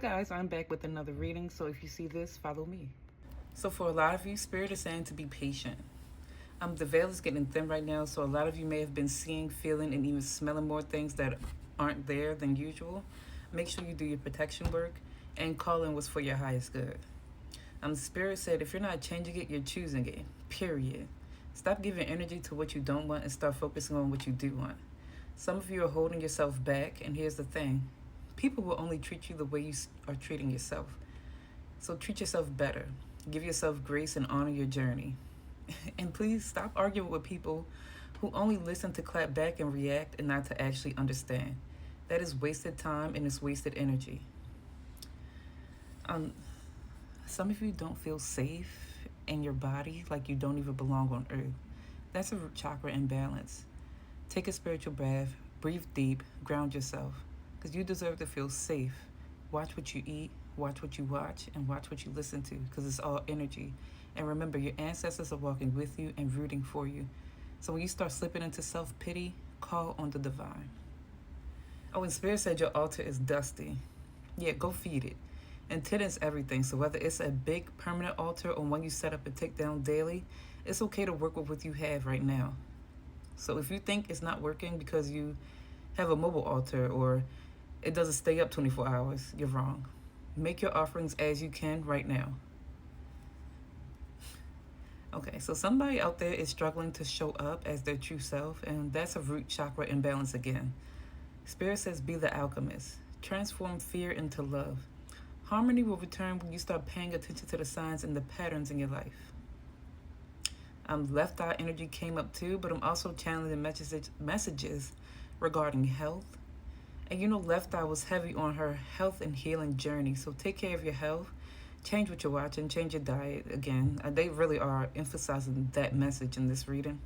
Guys, I'm back with another reading, so if you see this, follow me. So for a lot of you, Spirit is saying to be patient. The veil is getting thin right now, so a lot of you may have been seeing, feeling, and even smelling more things that aren't there than usual. Make sure you do your protection work and call in what's for your highest good. Spirit said if you're not changing it, you're choosing it, period. Stop giving energy to what you don't want and start focusing on what you do want. Some of you are holding yourself back, and here's the thing. People will only treat you the way you are treating yourself. So treat yourself better. Give yourself grace and honor your journey. And please stop arguing with people who only listen to clap back and react and not to actually understand. That is wasted time and it's wasted energy. Some of you don't feel safe in your body, like you don't even belong on earth. That's a root chakra imbalance. Take a spiritual bath, breathe deep, ground yourself, because you deserve to feel safe. Watch what you eat, watch what you watch, and watch what you listen to, because it's all energy. And remember, your ancestors are walking with you and rooting for you. So when you start slipping into self-pity, call on the divine. Oh, and Spirit said your altar is dusty. Yeah, go feed it. Intent is everything, so whether it's a big permanent altar or one you set up and take down daily, it's okay to work with what you have right now. So if you think it's not working because you have a mobile altar or it doesn't stay up 24 hours, you're wrong. Make your offerings as you can right now. Okay, so somebody out there is struggling to show up as their true self, and that's a root chakra imbalance again. Spirit says be the alchemist. Transform fear into love. Harmony will return when you start paying attention to the signs and the patterns in your life. Left eye energy came up too, but I'm also channeling messages regarding health. And you know, left eye was heavy on her health and healing journey. So take care of your health. Change what you're watching. Change your diet. Again, they really are emphasizing that message in this reading.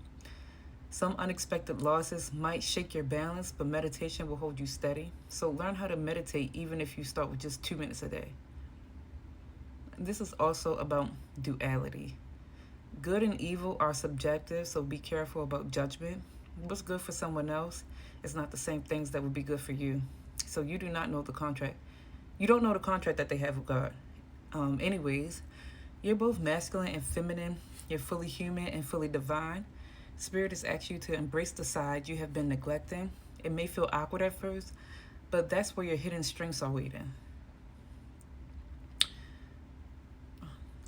Some unexpected losses might shake your balance, but meditation will hold you steady. So learn how to meditate even if you start with just 2 minutes a day. This is also about duality. Good and evil are subjective, so be careful about judgment. What's good for someone else is not the same things that would be good for you. So you do not know the contract. You don't know the contract that they have with God. Anyways, you're both masculine and feminine. You're fully human and fully divine. Spirit has asked you to embrace the side you have been neglecting. It may feel awkward at first, but that's where your hidden strengths are waiting.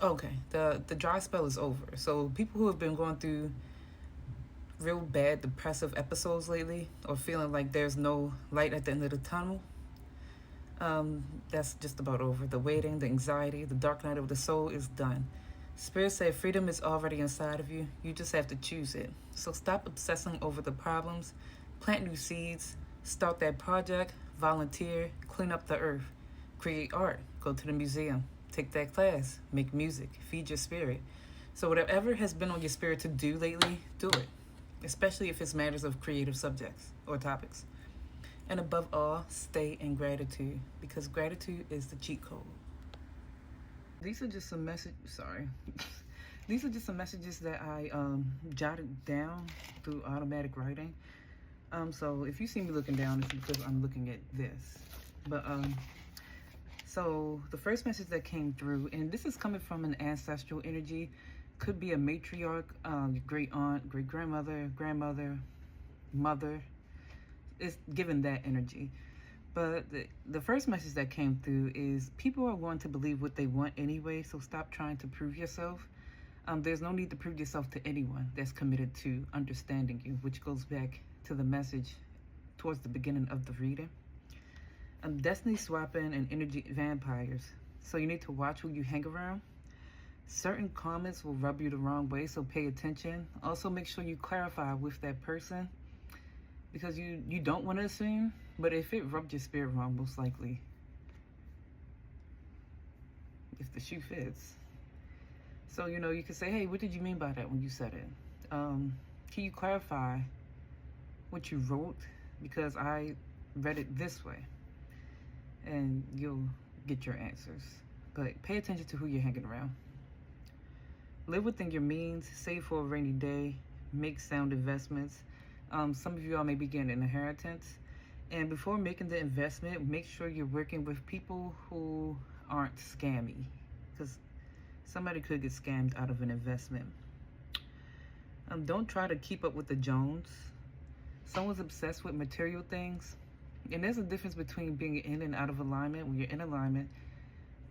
Okay, the dry spell is over. So people who have been going through real bad depressive episodes lately or feeling like there's no light at the end of the tunnel, that's just about over. The waiting, the anxiety, the dark night of the soul is done. Spirit said freedom is already inside of you. You just have to choose it. So stop obsessing over the problems. Plant new seeds. Start that project. Volunteer. Clean up the earth. Create art. Go to the museum. Take that class. Make music. Feed your spirit. So whatever has been on your spirit to do lately, do it. Especially if it's matters of creative subjects or topics. And above all, stay in gratitude, because gratitude is the cheat code. These are just some These are just some messages that I jotted down through automatic writing. So if you see me looking down, it's because I'm looking at this. But so the first message that came through, and this is coming from an ancestral energy, could be a matriarch, great aunt, great grandmother, grandmother, mother. It's given that energy. But the first message that came through is people are going to believe what they want anyway, so stop trying to prove yourself. There's no need to prove yourself to anyone that's committed to understanding you, which goes back to the message towards the beginning of the reading. Destiny swapping and energy vampires. So you need to watch who you hang around. Certain comments will rub you the wrong way, so pay attention. Also make sure you clarify with that person, because you don't want to assume, but if it rubbed your spirit wrong, most likely, if the shoe fits. So, you know, you can say, hey, what did you mean by that when you said it? Can you clarify what you wrote? Because I read it this way. And you'll get your answers. But pay attention to who you're hanging around. Live within your means. Save for a rainy day. Make sound investments. Some of you all may be getting an inheritance. And before making the investment, make sure you're working with people who aren't scammy, because somebody could get scammed out of an investment. Don't try to keep up with the Jones. Someone's obsessed with material things. And there's a difference between being in and out of alignment. When you're in alignment,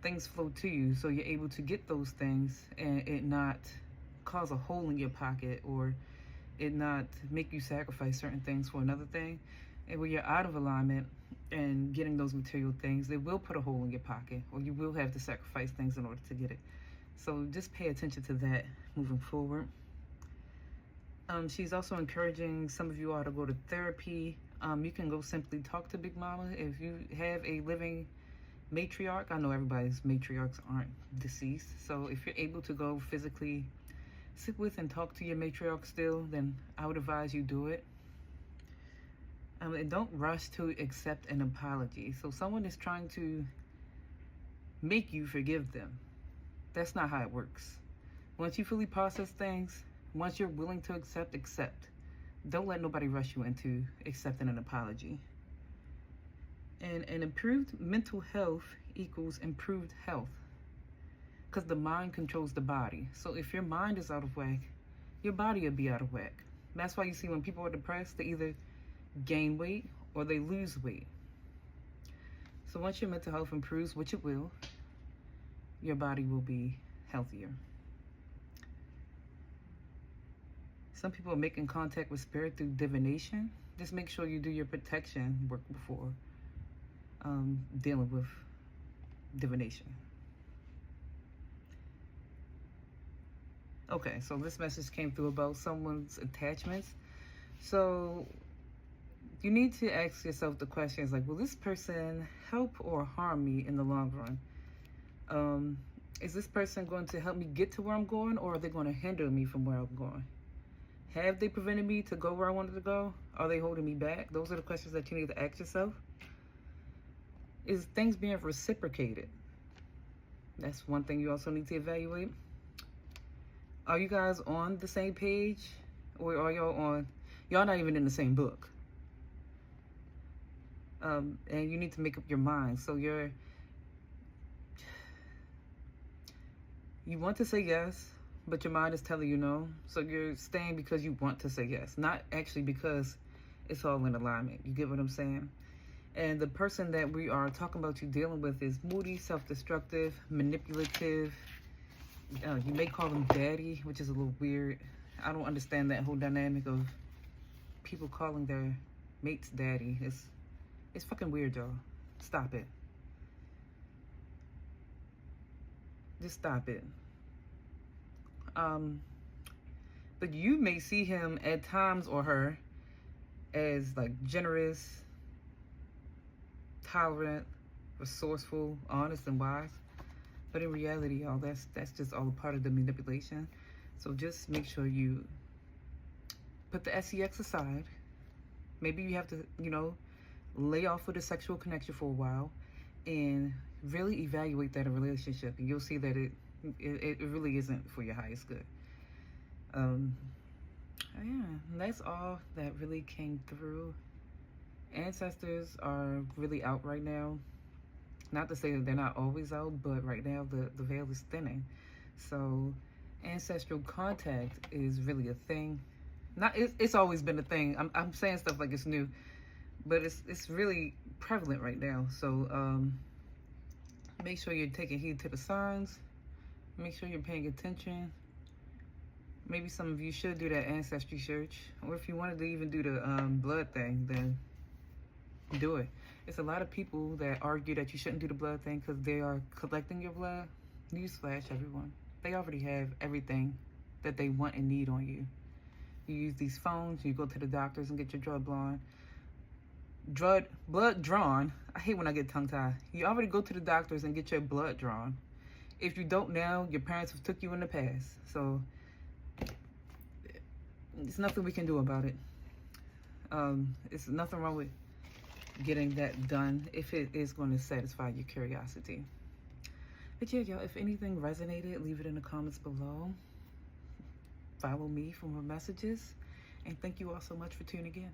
things flow to you, so you're able to get those things and it not cause a hole in your pocket, or it not make you sacrifice certain things for another thing. And when you're out of alignment and getting those material things, they will put a hole in your pocket, or you will have to sacrifice things in order to get it. So just pay attention to that moving forward. She's also encouraging some of you all to go to therapy. You can go simply talk to Big Mama. If you have a living matriarch, I know everybody's matriarchs aren't deceased, so if you're able to go physically sit with and talk to your matriarch still, then I would advise you do it. And don't rush to accept an apology. So someone is trying to make you forgive them. That's not how it works. Once you fully process things, once you're willing to accept. Don't let nobody rush you into accepting an apology. And improved mental health equals improved health, because the mind controls the body. So if your mind is out of whack, your body will be out of whack. That's why you see when people are depressed, they either gain weight or they lose weight. So once your mental health improves, which it will, your body will be healthier. Some people are making contact with spirit through divination. Just make sure you do your protection work before dealing with divination. Okay, so this message came through about someone's attachments. So you need to ask yourself the questions like, will this person help or harm me in the long run? Is this person going to help me get to where I'm going, or are they going to hinder me from where I'm going? Have they prevented me to go where I wanted to go? Are they holding me back? Those are the questions that you need to ask yourself. Is things being reciprocated? That's one thing you also need to evaluate. Are you guys on the same page? Or are y'all not even in the same book? And you need to make up your mind. So you want to say yes, but your mind is telling you no. So you're staying because you want to say yes, not actually because it's all in alignment. You get what I'm saying? And the person that we are talking about you dealing with is moody, self-destructive, manipulative. You may call them daddy, which is a little weird. I don't understand that whole dynamic of people calling their mates daddy. It's fucking weird, y'all. Stop it. Just stop it. But you may see him at times, or her, as like generous, tolerant, resourceful, honest, and wise. But in reality, y'all, that's just all a part of the manipulation. So just make sure you put the sex aside. Maybe you have to, lay off with a sexual connection for a while and really evaluate that relationship, and you'll see that it really isn't for your highest good. Yeah, that's all that really came through. Ancestors are really out right now. Not to say that they're not always out, but right now the veil is thinning. So ancestral contact is really a thing. It's always been a thing. I'm saying stuff like it's new, but it's really prevalent right now. So make sure you're taking heed to the signs. Make sure you're paying attention. Maybe some of you should do that ancestry search, or if you wanted to even do the blood thing, then do it. It's a lot of people that argue that you shouldn't do the blood thing because they are collecting your blood. Newsflash, everyone. They already have everything that they want and need on you. You use these phones, you go to the doctors and get your blood drawn. I hate when I get tongue-tied. You already go to the doctors and get your blood drawn. If you don't now, your parents have took you in the past. So there's nothing we can do about it. It's nothing wrong with getting that done if it is going to satisfy your curiosity. But yeah, y'all, if anything resonated, leave it in the comments below. Follow me for more messages. And thank you all so much for tuning in.